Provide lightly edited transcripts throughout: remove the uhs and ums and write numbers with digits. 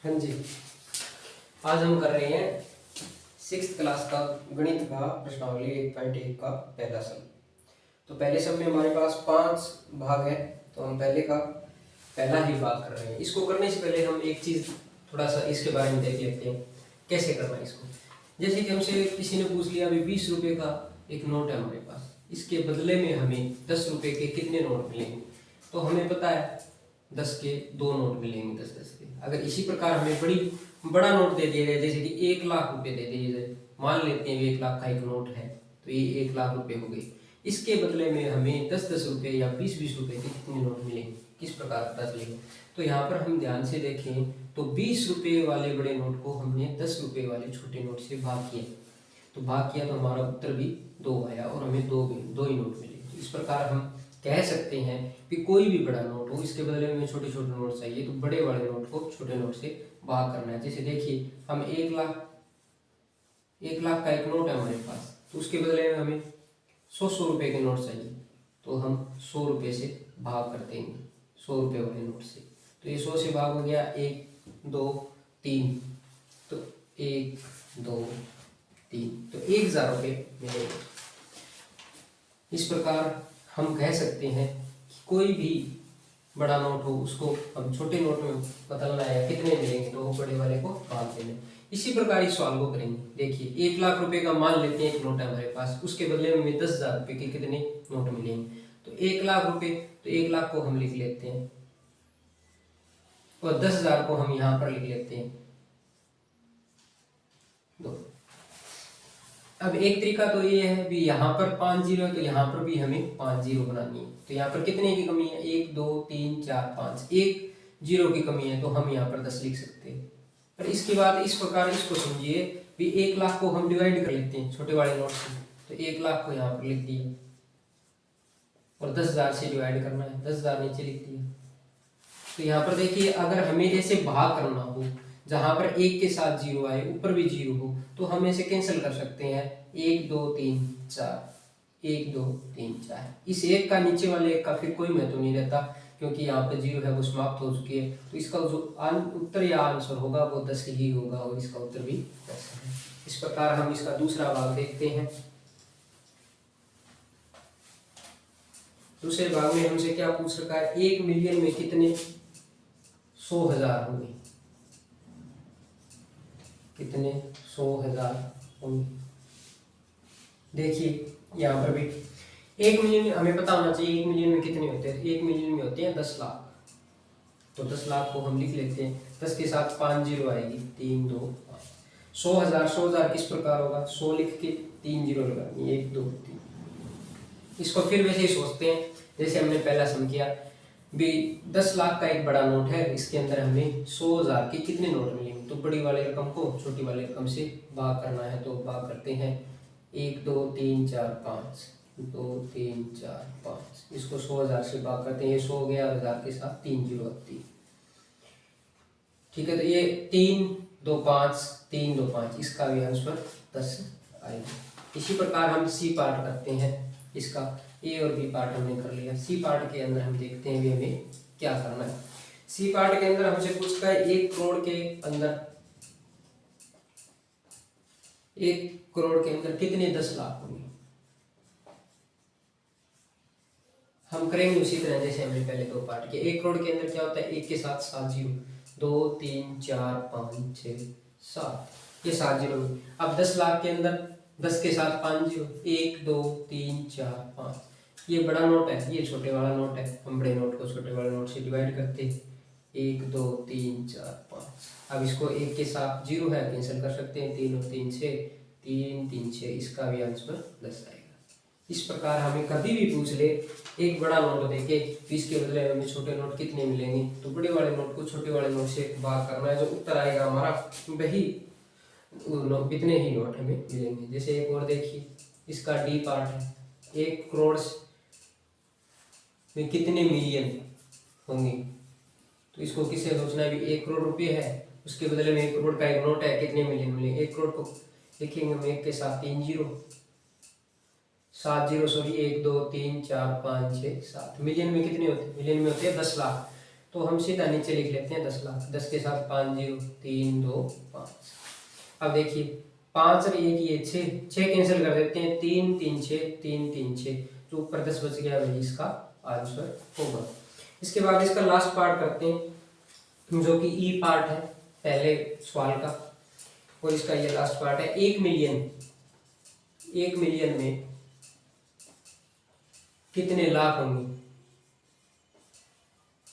हाँ जी, आज हम कर रहे हैं 6th क्लास का गणित का प्रश्नावली 1.1 का पहला सम। तो पहले सम में हमारे पास 5 भाग है, तो हम पहले का पहला ही भाग कर रहे हैं। इसको करने से पहले हम एक चीज़ थोड़ा सा इसके बारे में देख लेते हैं कैसे करना है इसको। जैसे कि हमसे किसी ने पूछ लिया, अभी 20 रुपये का एक नोट है हमारे पास, इसके बदले में हमें 10 रुपये के कितने नोट मिलेंगे। तो हमें पता है 10 के 2 नोट मिलेंगे, 10-10 के। अगर इसी प्रकार हमें बड़ा नोट दे दिया जाए, जैसे कि 1 लाख रुपए दे दिए जाए, मान लेते हैं 1 लाख का एक नोट है, तो ये 1 लाख रुपए हो गए। इसके बदले में हमें 10-10 रुपये या 20-20 रुपये के कितने नोट मिलेंगे, किस प्रकार पता चलेगा। तो यहाँ पर हम ध्यान से देखें तो 20 रुपये वाले बड़े नोट को हमने 10 रुपये वाले छोटे नोट से भाग किया, तो हमारा उत्तर भी 2 आया और हमें दो ही नोट मिले। तो इस प्रकार हम कह सकते हैं कि कोई भी बड़ा नोट हो, इसके बदले में छोटे छोटे नोट चाहिए, तो बड़े वाले नोट को छोटे नोट से भाग करना है। जैसे देखिए, हम 1 लाख का एक नोट है हमारे पास, तो उसके बदले में हमें 100 रुपये के नोट चाहिए, तो हम 100 रुपये से भाग कर देंगे 100 रुपये वाले नोट से। तो ये 100 से भाग हो गया 1 2 3, तो 1 2 3, तो 1000 रुपये मिलेंगे। इस प्रकार हम कह सकते हैं कि कोई भी बड़ा नोट हो, उसको हम छोटे नोट में बदलना है, कितने मिलेंगे तो बड़े वाले को भाग देना। इसी प्रकार इस सवाल को करेंगे। देखिए, 1 लाख रुपए का मान लेते हैं एक नोट है हमारे पास, उसके बदले में हमें 10,000 रुपये के कितने नोट मिलेंगे। तो 1 लाख रुपए, तो 1 लाख को हम लिख लेते हैं और 10,000 को हम यहाँ पर लिख लेते हैं 2। अब एक तरीका तो ये है भी, यहाँ पर 5 जीरो है तो यहाँ पर भी हमें 5 जीरो बनानी है। तो यहाँ पर कितने की कमी है, 1 2 3 4 5, 1 जीरो की कमी है, तो हम यहाँ पर 10 लिख सकते हैं। पर इसके बाद इस प्रकार इसको समझिए भी, 1 लाख को हम डिवाइड कर लेते हैं छोटे वाले नोट से, तो 1 लाख को यहाँ पर लिख दिया और 10,000 से डिवाइड करना है, 10,000 नीचे लिख दिया। तो यहाँ पर देखिए, अगर हमें ऐसे भाग करना हो जहां पर 1 के साथ 0 आए, ऊपर भी 0 हो, तो हम ऐसे कैंसिल कर सकते हैं 1 2 3 4, 1 2 3 4। इस 1 का नीचे वाले 1 का फिर कोई महत्व नहीं रहता, क्योंकि यहाँ पर 0 है वो समाप्त हो चुकी है। तो इसका जो उत्तर या आंसर होगा वो 10 ही होगा और इसका उत्तर भी 10 है। इस प्रकार हम इसका दूसरा भाग देखते हैं। दूसरे भाग में हमसे क्या पूछ रखा है, 1 मिलियन में कितने 100,000 होंगे, कितने 100,000 होंगे। देखिए यहाँ पर भी 1 मिलियन में हमें पता होना चाहिए 1 मिलियन में कितने होते हैं। 1 मिलियन में होते हैं 10 लाख, तो 10 लाख को हम लिख लेते हैं, 10 के साथ 5 जीरो आएगी, 3 2 5। 100,000 किस प्रकार होगा, 100 लिख के 3 जीरो लगानी, 1 2 3। इसको फिर वैसे ही सोचते हैं जैसे हमने पहला सम किया भी, 10 लाख का एक बड़ा नोट है, इसके अंदर हमें 100,000 के कितने नोट मिलेंगे। तो बड़ी वाले रकम को छोटी वाले रकम से भाग करना है, तो भाग करते हैं 1 2 3 4 5, 2 3 4 5, इसको 100,000 से भाग करते हैं, ये 100 गया, 1000 के साथ 3 जीरो आती है। ठीक है, तो ये 3 2 5 3 2 5, इसका भी आंसर 10 आएगा। इसी प्रकार हम सी पार्ट करते हैं, इसका ए और बी पार्ट हमने कर लिया। सी पार्ट के अंदर हम देखते हैं भी हमें क्या करना है। सी पार्ट के अंदर हमसे पूछता है 1 करोड़ के अंदर, 1 करोड़ के अंदर कितने 10 लाख होंगे। हम करेंगे उसी तरह जैसे हमने पहले 2 पार्ट किए। 1 करोड़ के अंदर क्या होता है, 1 के साथ 7 जीरो, 2 3 4 5 6 7, ये 7 जीरो। अब 10 लाख के अंदर 10 के साथ 5 जीरो, 1 2 3 4 5, ये बड़ा नोट है, ये छोटे वाला नोट है, हम बड़े नोट को छोटे वाले नोट से डिवाइड करते हैं, 1 2 3 4 5। अब इसको 1 के साथ 0 है, कैंसिल कर सकते हैं, 3 और 3 6, 3 3 6, इसका भी आंसर 10 आएगा। इस प्रकार हमें कभी भी पूछ ले एक बड़ा नोट देके इसके बदले हमें छोटे नोट कितने मिलेंगे, तो बड़े वाले नोट को छोटे वाले नोट से भाग करना है, जो उत्तर आएगा हमारा वही कितने ही नोट हमें मिलेंगे। जैसे एक और देखिए, इसका डी पार्ट है, 1 करोड़ में कितने मिलियन होंगे। तो इसको किससे सोचना है भी, 1 करोड़ रुपये है, उसके बदले में 1 करोड़ का एक नोट है, कितने मिलियन मिलेंगे। 1 करोड़ को लिखेंगे हम 1 के साथ 3 जीरो, 7 जीरो, सॉरी 1 2 3 4 5 6 7। मिलियन में कितने होते हैं, मिलियन में होते हैं 10 लाख। तो हम सीधा नीचे लिख लेते हैं 10 लाख, 10 के साथ 5 0, 3 2 5। अब देखिए 5 और 1 ये 6 कैंसिल कर देते हैं, 3 3 6, 3 3 6, जो ऊपर 10 बच गया वही इसका आंसर होगा। इसके बाद इसका लास्ट पार्ट करते हैं जो कि ई पार्ट है पहले सवाल का, और इसका ये लास्ट पार्ट है। 1 मिलियन में कितने लाख होंगे?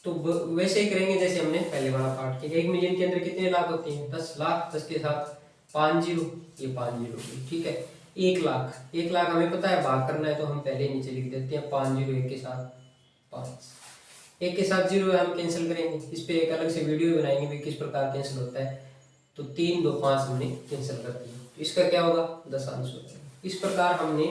तो वैसे ही करेंगे जैसे हमने पहले वाला पार्ट किया। 1 मिलियन के अंदर कितने लाख होते हैं? 10 लाख, 10 के साथ 5 0, ये 5 0, ठीक है। 1 लाख हमें पता है भाग करना है, तो हम पहले नीचे लिख देते हैं 5 0, 1 के साथ 5, 1 के साथ 0 है, हम कैंसिल करेंगे। इस पे एक अलग से वीडियो बनाएंगे भी किस प्रकार कैंसिल होता है। तो 3 2 5 हमने कैंसिल कर दिया, तो इसका क्या होगा? 10 आंसर। इस प्रकार हमने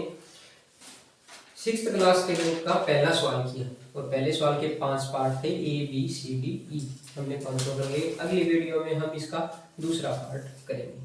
6th क्लास के गणित का पहला सवाल किया, और पहले सवाल के 5 पार्ट थे A B C D E, हमने 5 कर लिए। अगली वीडियो में हम इसका दूसरा पार्ट करेंगे।